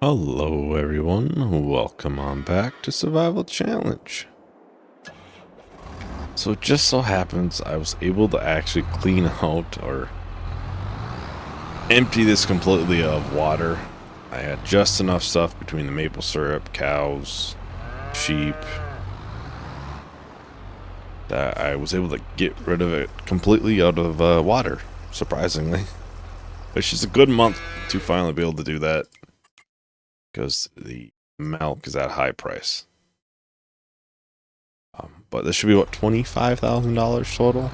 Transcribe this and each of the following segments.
Hello everyone, welcome on back to Survival Challenge. So it just so happens I was able to actually clean out or empty this completely of water. I had just enough stuff between the maple syrup, cows, sheep, that I was able to get rid of it completely out of water, surprisingly. Which is a good month to finally be able to do that, because the milk is at a high price. But this should be, what, $25,000 total?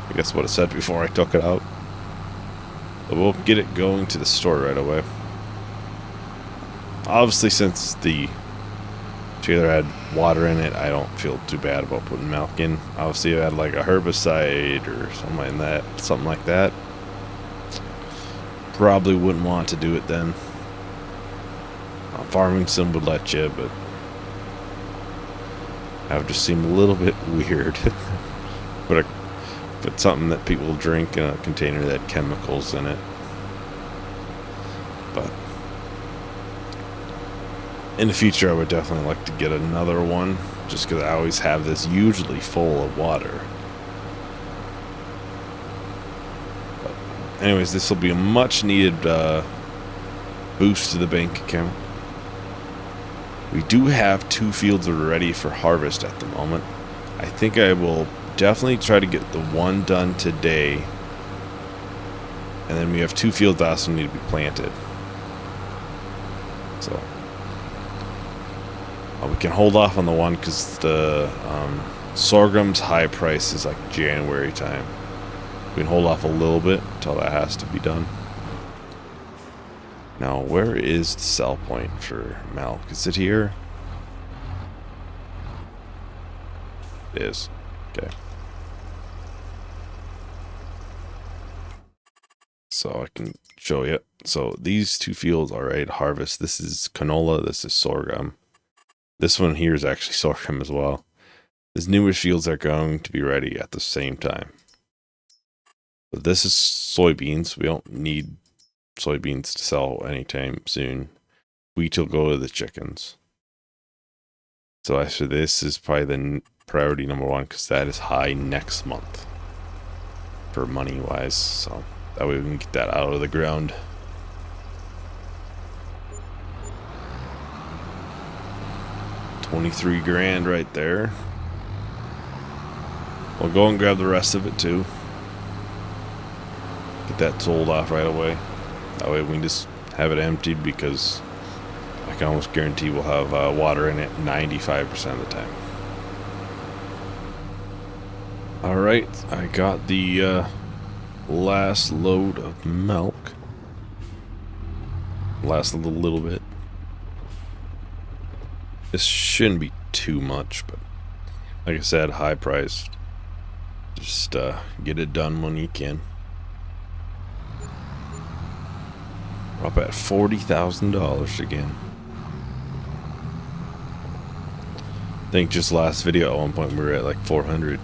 I guess what it said before I took it out. But we'll get it going to the store right away. Obviously, since the trailer had water in it, I don't feel too bad about putting milk in. Obviously, if it had like a herbicide or something like that, probably wouldn't want to do it then. Farming sim would let you, but that would just seem a little bit weird. But something that people drink in a container that had chemicals in it. But in the future, I would definitely like to get another one, just because I always have this usually full of water. But anyways, this will be a much needed boost to the bank account. We do have 2 fields ready for harvest at the moment. I think I will definitely try to get the one done today. And then we have 2 fields that also need to be planted. So we can hold off on the one because the sorghum's high price is like January time. We can hold off a little bit until that has to be done. Now, where is the sell point for milk? Is it here? It is. Okay. So I can show you. So these 2 fields are ready to harvest. This is canola. This is sorghum. This one here is actually sorghum as well. These newer fields are going to be ready at the same time. But this is soybeans. We don't need soybeans to sell anytime soon. Wheat will go to the chickens. So after this is probably the priority number 1, because that is high next month for money wise. So that way we can get that out of the ground. $23 grand right there. We'll go and grab the rest of it too. Get that sold off right away. That way we can just have it emptied, because I can almost guarantee we'll have water in it 95% of the time. Alright, I got the last load of milk. Lasted a little bit. This shouldn't be too much, but like I said, high priced. Just get it done when you can. We're up at $40,000 again. I think just last video at one point we were at like 400.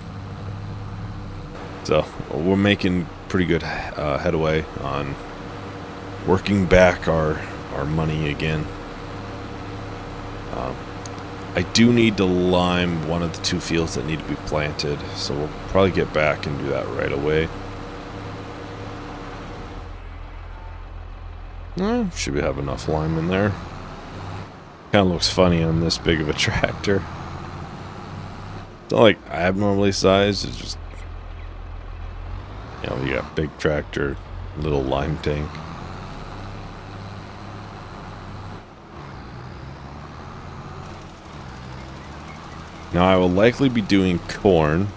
So we're making pretty good headway on working back our money again. I do need to lime one of the 2 fields that need to be planted, so we'll probably get back and do that right away. Should we have enough lime in there? Kind of looks funny on this big of a tractor. It's not like abnormally sized, it's just, you know, you got big tractor, little lime tank. Now I will likely be doing corn.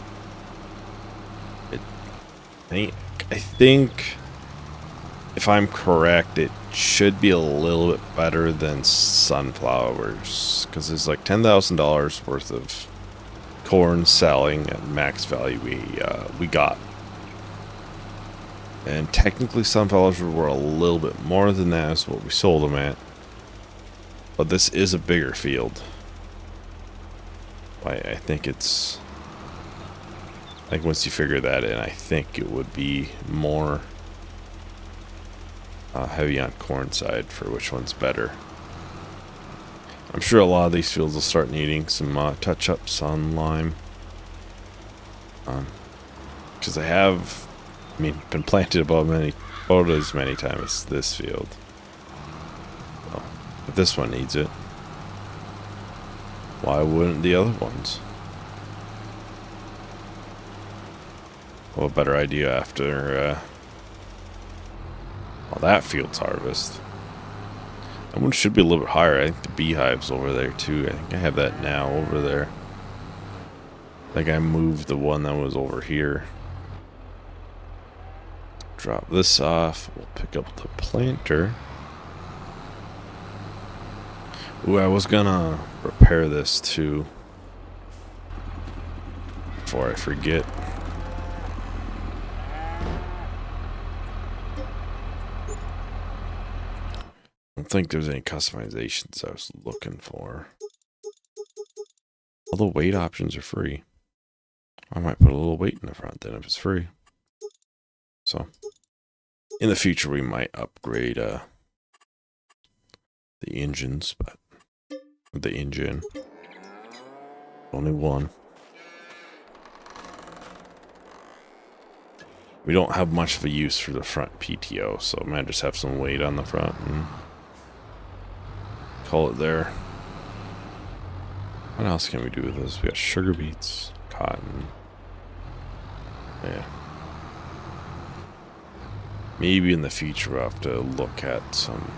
I think, if I'm correct, it should be a little bit better than sunflowers, because there's like $10,000 worth of corn selling at max value we got. And technically sunflowers were a little bit more than that is what we sold them at. But this is a bigger field. I think it's, like, once you figure that in, I think it would be more heavy on corn side for which one's better. I'm sure a lot of these fields will start needing some touch-ups on lime. Because they have, been planted about as many times as this field. So, if this one needs it, why wouldn't the other ones? Well, a better idea after that field's harvest. That one should be a little bit higher. I think the beehive's over there too. I think I have that now over there. I think I moved the one that was over here. Drop this off. We'll pick up the planter. Ooh, I was gonna repair this too. Before I forget. I don't think there's any customizations I was looking for. All the weight options are free. I might put a little weight in the front then if it's free. So, in the future we might upgrade the engines, but the engine, only one. We don't have much of a use for the front PTO, so I might just have some weight on the front and call it there. What else can we do with this? We got sugar beets, cotton. Yeah. Maybe in the future we'll have to look at some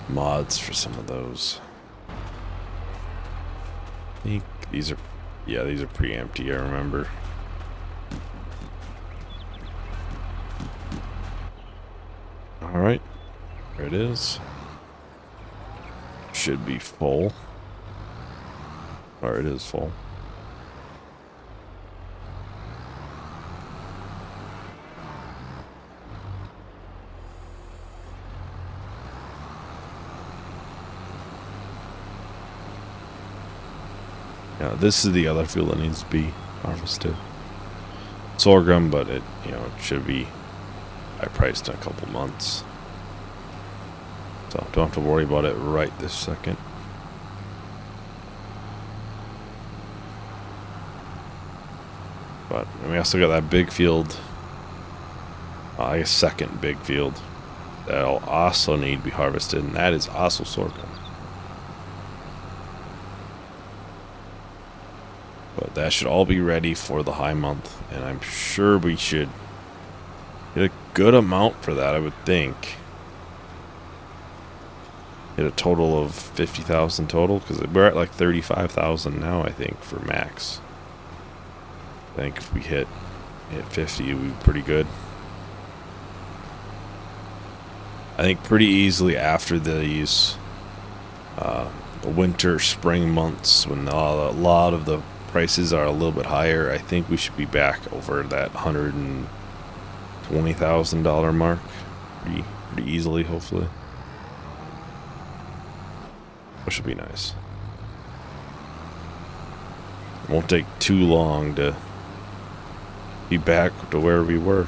mods for some of those. I think these are, yeah, these are pretty empty, I remember. Alright, there it is. Should be full. Or it is full. Yeah, this is the other field that needs to be harvested. Sorghum, but it, it should be high priced in a couple months. So don't have to worry about it right this second. But we also got that big field, I guess second big field, that'll also need to be harvested, and that is also sorghum. But that should all be ready for the high month, and I'm sure we should get a good amount for that, I would think. Hit a total of 50,000 total, because we're at like 35,000 now, I think, for max. I think if we hit 50, it would be pretty good. I think pretty easily after these winter, spring months, when a lot of the prices are a little bit higher, I think we should be back over that $120,000 mark pretty easily, hopefully. Which should be nice. It won't take too long to be back to where we were.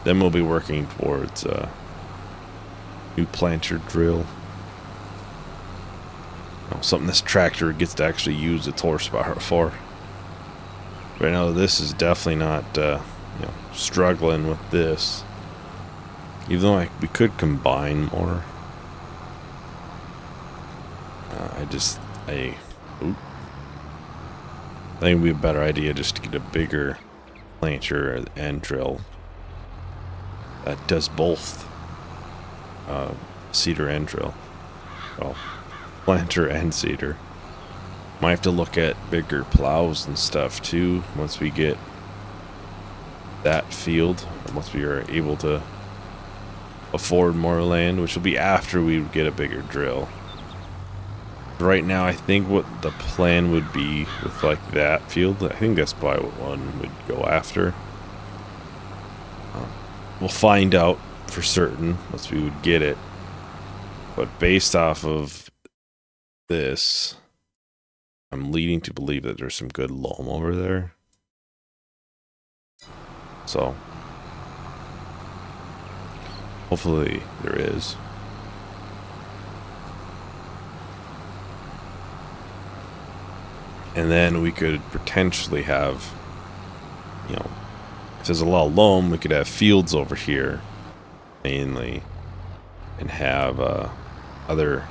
Then we'll be working towards new planter drill. Something this tractor gets to actually use its horsepower for. Right now, this is definitely not struggling with this. Even though we could combine more. I think it would be a better idea just to get a bigger planter and drill that does both seeder and drill. Well, planter and seeder. Might have to look at bigger plows and stuff too once we get that field, or once we are able to afford more land, which will be after we get a bigger drill. Right now, I think what the plan would be with like that field, I think that's probably what one would go after. We'll find out for certain once we would get it. But based off of this, I'm leading to believe that there's some good loam over there. So Hopefully there is. And then we could potentially have, you know, if there's a lot of loam, we could have fields over here, mainly, and have other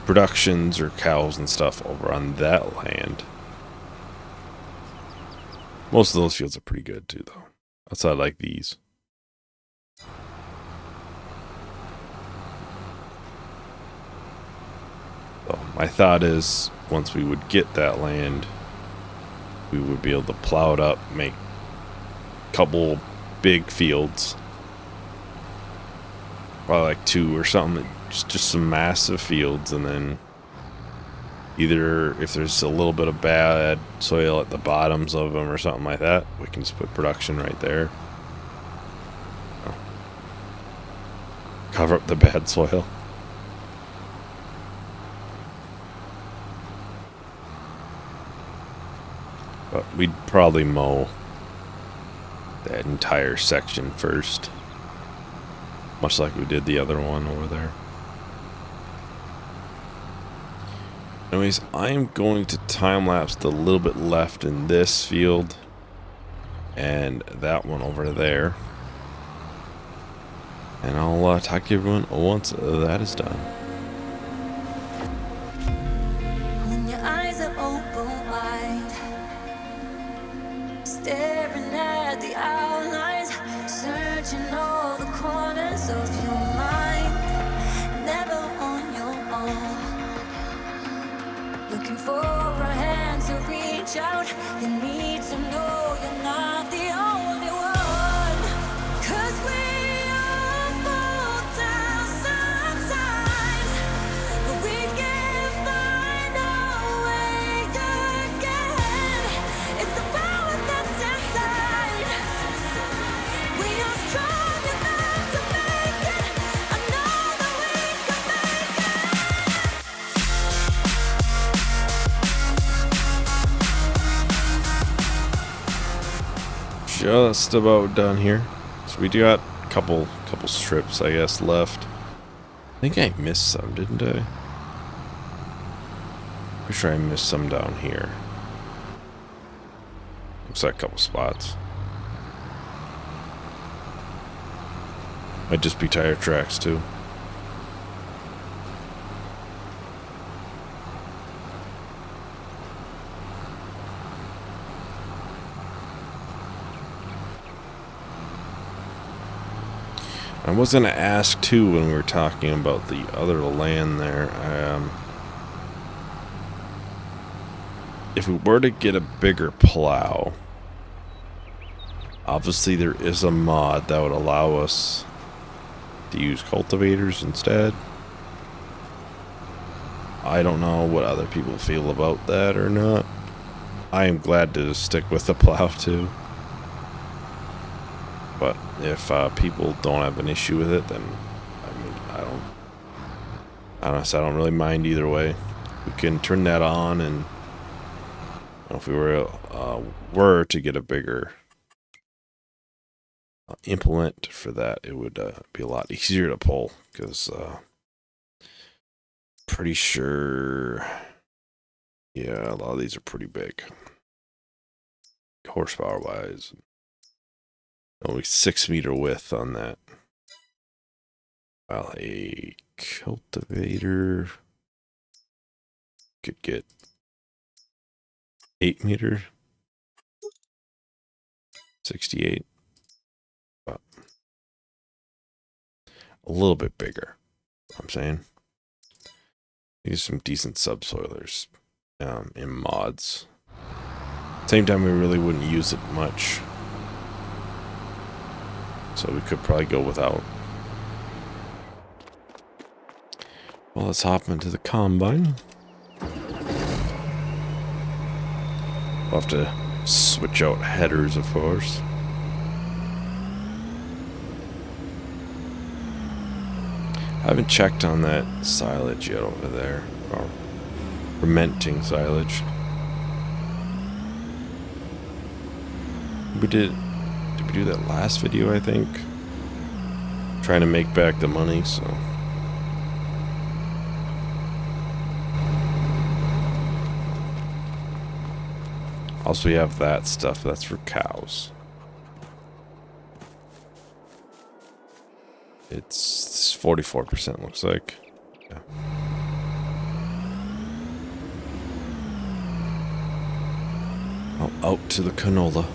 productions or cows and stuff over on that land. Most of those fields are pretty good too, though. Outside like these. So my thought is, once we would get that land, we would be able to plow it up, make a couple big fields, probably like 2 or something, just some massive fields, and then either if there's a little bit of bad soil at the bottoms of them or something like that, we can just put production right there. Cover up the bad soil. But we'd probably mow that entire section first, much like we did the other one over there. Anyways, I am going to time-lapse the little bit left in this field and that one over there. And I'll talk to everyone once that is done. When your eyes are open wide, staring at the outlines, searching all the corners of your mind, never on your own. Looking for a hand to reach out, you need to know you're not the only one. 'Cause we all fall down sometimes, but we can find our way again. It's the power that's inside. We are strong enough to make it. I know that we can make it. Just about done here. So we do got a couple strips, I guess, left. I think I missed some, didn't I? Pretty sure I missed some down here. Looks like a couple spots. Might just be tire tracks too. I was going to ask too when we were talking about the other land there. If we were to get a bigger plow, obviously there is a mod that would allow us to use cultivators instead. I don't know what other people feel about that or not. I am glad to stick with the plow too. But if people don't have an issue with it, then I mean, honestly, I don't really mind either way. We can turn that on, and if we were to get a bigger implement for that, it would be a lot easier to pull, because pretty sure, yeah, a lot of these are pretty big, horsepower wise. Only 6 meter width on that. While a cultivator could get 8 meter, 68, but a little bit bigger. I'm saying these are some decent subsoilers in mods. Same time, we really wouldn't use it much. So we could probably go without. Well, let's hop into the combine. We'll have to switch out headers, of course. I haven't checked on that silage yet over there. Or fermenting silage. Did we do that last video, I think? I'm trying to make back the money, so. Also, we have that stuff. That's for cows. It's 44%, looks like. Yeah. Oh, out to the canola.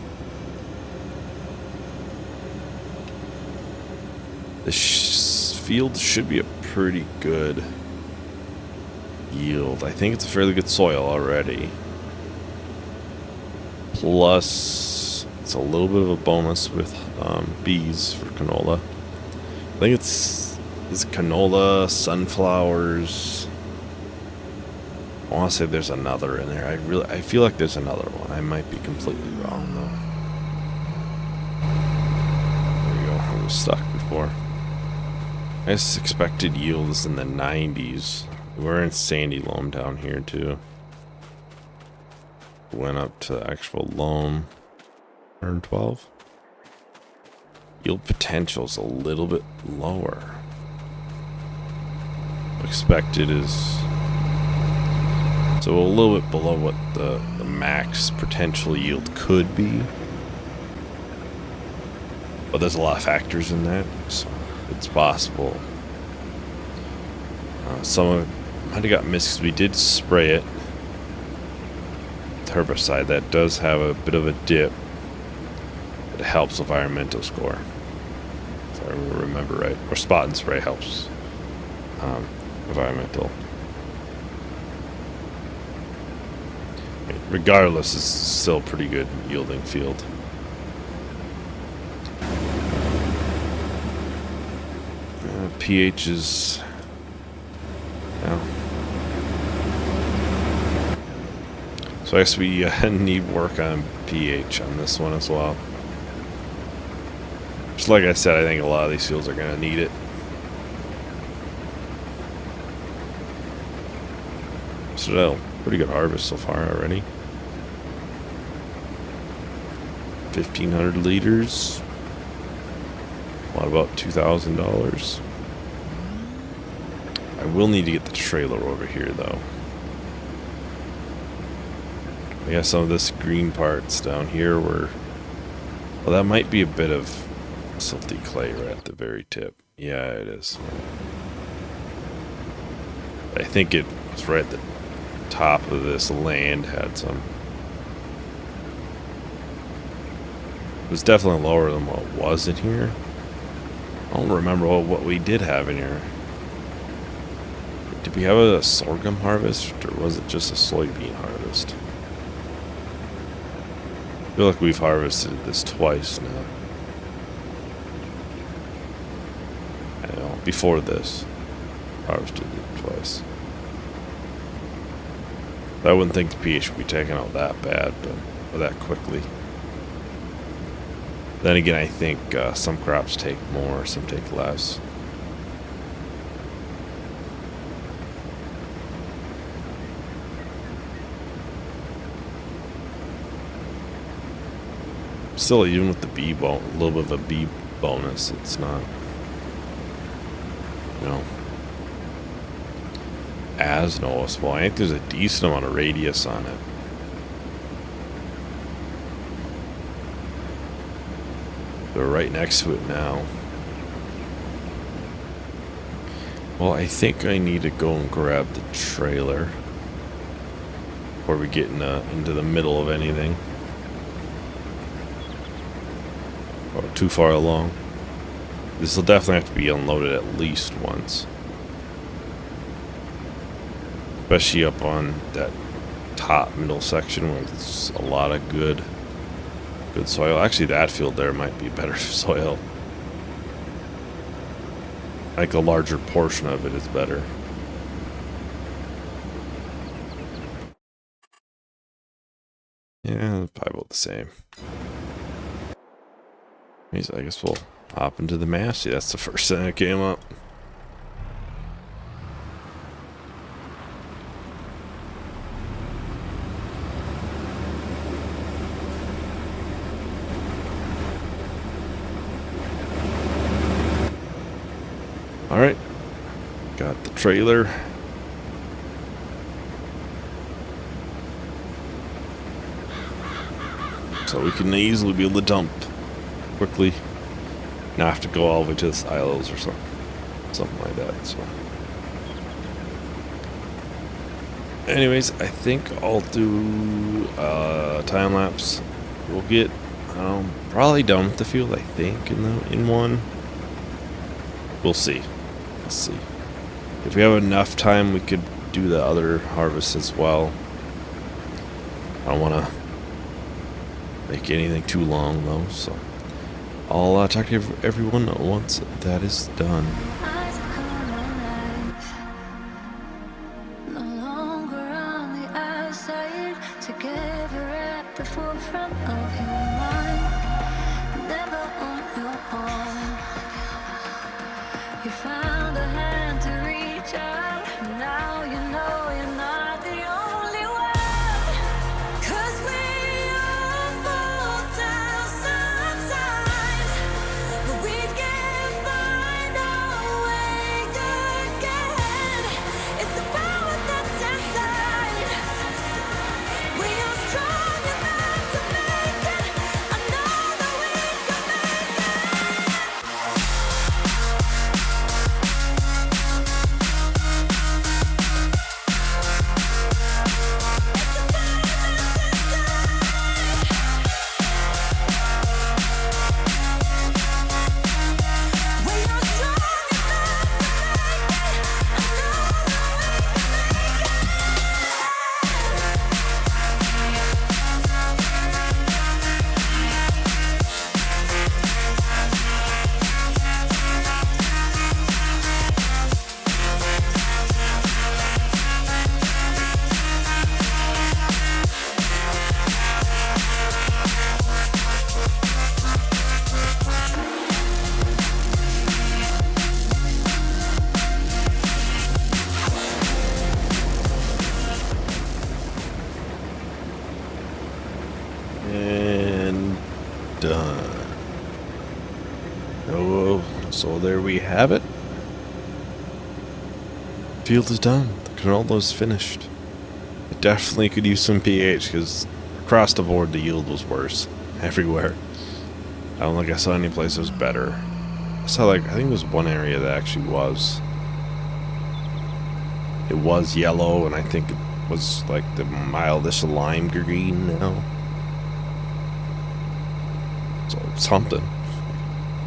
This field should be a pretty good yield. I think it's a fairly good soil already. Plus, it's a little bit of a bonus with bees for canola. I think it's canola, sunflowers. I want to say there's another in there. I feel like there's another one. I might be completely wrong though. There we go. I was stuck before. I guess expected yield is in the 90s. We're in sandy loam down here too. Went up to actual loam. 112. Yield potential is a little bit lower. Expected is so a little bit below what the max potential yield could be. But there's a lot of factors in that, so it's possible. Some of it might have got missed because we did spray it. The herbicide that does have a bit of a dip. It helps environmental score, if I remember right. Or spot and spray helps environmental. Regardless, it's still a pretty good yielding field. pH is... So I guess we need work on pH on this one as well. Just like I said, I think a lot of these fields are going to need it. So, pretty good harvest so far already. 1,500 liters. What about $2,000? I will need to get the trailer over here though. I guess some of this green parts down here were... Well, that might be a bit of silty clay right at the very tip. Yeah, it is. I think it was right at the top of this land had some. It was definitely lower than what was in here. I don't remember what we did have in here. Did we have a sorghum harvest, or was it just a soybean harvest? I feel like we've harvested this twice now. I know, before this, harvested it twice. I wouldn't think the pH would be taken out that bad, but that quickly. Then again, I think some crops take more, some take less. Still, even with the a little bit of a bee bonus, it's not, you know, as noticeable. I think there's a decent amount of radius on it. They're right next to it now. Well, I think I need to go and grab the trailer before we get into the middle of anything. Or too far along. This will definitely have to be unloaded at least once. Especially up on that top middle section where there's a lot of good soil. Actually, that field there might be better soil. Like a larger portion of it is better. Yeah, probably about the same. I guess we'll hop into the Massey. That's the first thing that came up. Got the trailer. So we can easily be able to dump quickly. Not have to go all the way to the silos or something like that. So, anyways, I think I'll do time lapse. We'll get probably done with the field. I think in one. We'll see. Let's see. If we have enough time, we could do the other harvest as well. I don't want to make anything too long though, so I'll talk to everyone once that is done. Eyes have come alive. No longer on the outside, together at the forefront of your mind. Never on your own. You found a hand to reach out. Now you know you're not the only one. 'Cause we all fall down sometimes, but we can find our way again. It's the power that's inside. We are strong enough to make it. I know that we can make it. And done. Oh, so there we have it. Field is done. The canola is finished. It definitely could use some pH because across the board the yield was worse everywhere. I don't think I saw any place that was better. I saw I think there was one area that actually was. It was yellow, and I think it was like the mildest lime green now. So something.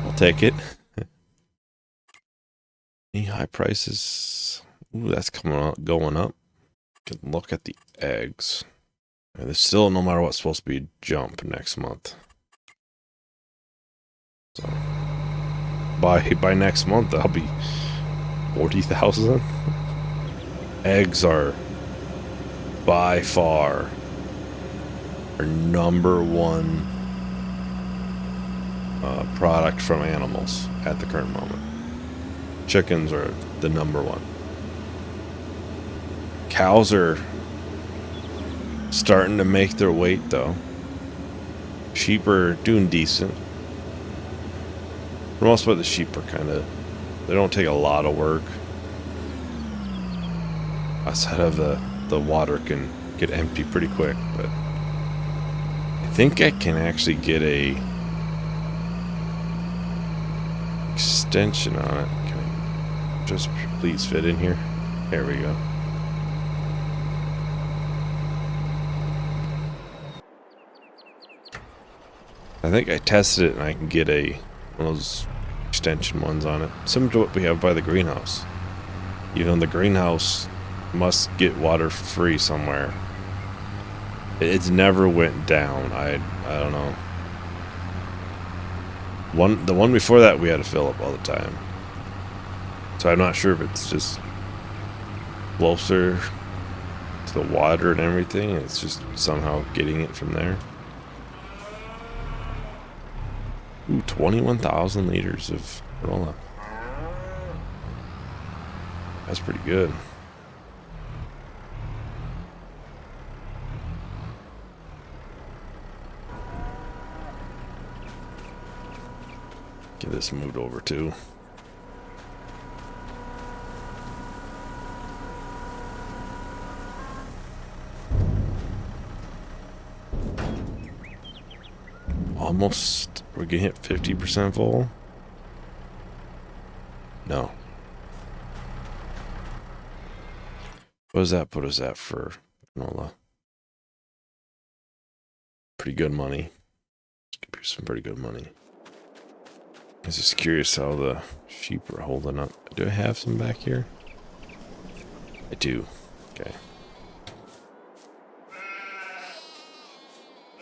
I'll take it. Any high prices? Ooh, that's going up. Can look at the eggs. And there's still, no matter what, supposed to be a jump next month. So by next month, that'll be 40,000. Eggs are by far our number one product from animals at the current moment. Chickens are the number one. Cows are starting to make their weight though. Sheep are doing decent. For the most part, the sheep are they don't take a lot of work. Outside of the water can get empty pretty quick, but I think I can actually get a extension on it. Can I just please fit in here? There we go. I think I tested it and I can get one of those extension ones on it. Similar to what we have by the greenhouse. Even the greenhouse must get water free somewhere. It's never went down. I don't know. The one before that we had to fill up all the time. So I'm not sure if it's just closer to the water and everything. And it's just somehow getting it from there. Ooh, 21,000 liters of canola. That's pretty good. Get this moved over too. almost, we're gonna hit 50% full. No. What does that put us at for canola? Pretty good money. Give you some pretty good money. I was just curious how the sheep are holding up. Do I have some back here? I do. Okay.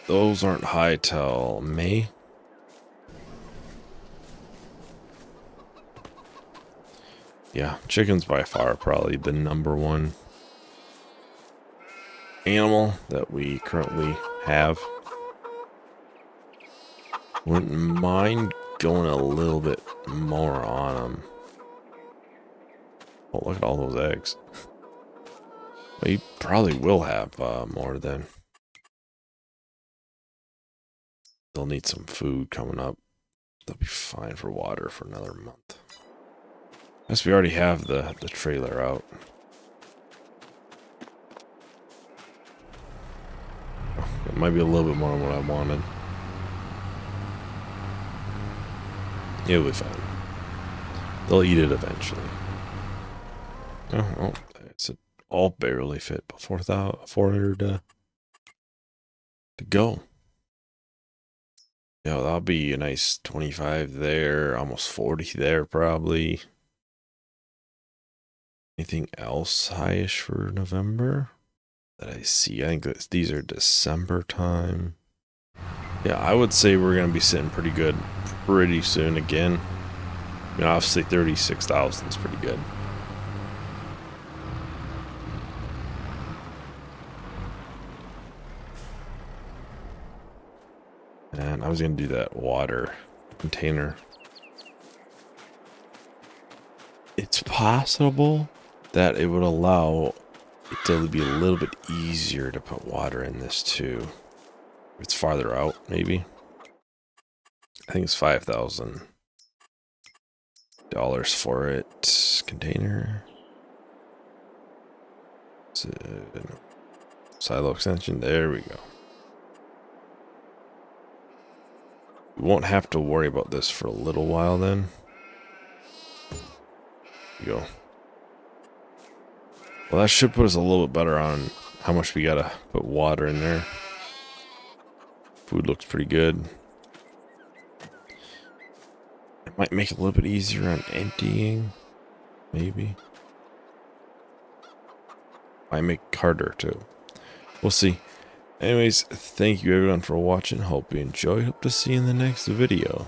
Those aren't high till May. Yeah, chicken's by far probably the #1 animal that we currently have. Wouldn't mind going a little bit more on them. Oh, look at all those eggs. We probably will have more then. They'll need some food coming up. They'll be fine for water for another month. Guess we already have the trailer out. Oh, it might be a little bit more than what I wanted. It'll be fine. They'll eat it eventually. Oh, it's all barely fit, but 400 to go. Yeah, that'll be a nice 25 there, almost 40 there probably. Anything else highish for November that I see? I think these are December time. Yeah, I would say we're going to be sitting pretty good pretty soon again. I mean, obviously 36,000 is pretty good. And I was going to do that water container. It's possible that it would allow it to be a little bit easier to put water in this too. It's farther out, maybe. I think it's $5,000 for it. Container. Silo extension. There we go. We won't have to worry about this for a little while then. There we go. Well, that should put us a little bit better on how much we gotta put water in there. Food looks pretty good. It might make it a little bit easier on emptying. Maybe. Might make it harder too. We'll see. Anyways, thank you everyone for watching. Hope you enjoyed. Hope to see you in the next video.